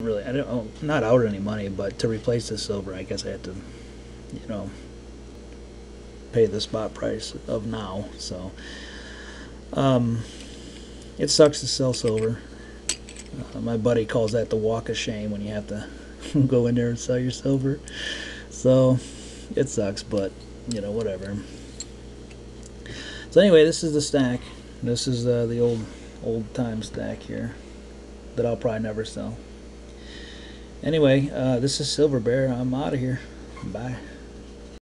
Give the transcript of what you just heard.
really, I don't, I'm not out any money, but to replace the silver, I guess I had to, you know, pay the spot price of now. So, um, it sucks to sell silver. My buddy calls that the walk of shame when you have to go in there and sell your silver. So, it sucks, but whatever. So anyway, this is the stack. This is the old time stack here that I'll probably never sell. Anyway, this is Silver Bear. I'm out of here. Bye.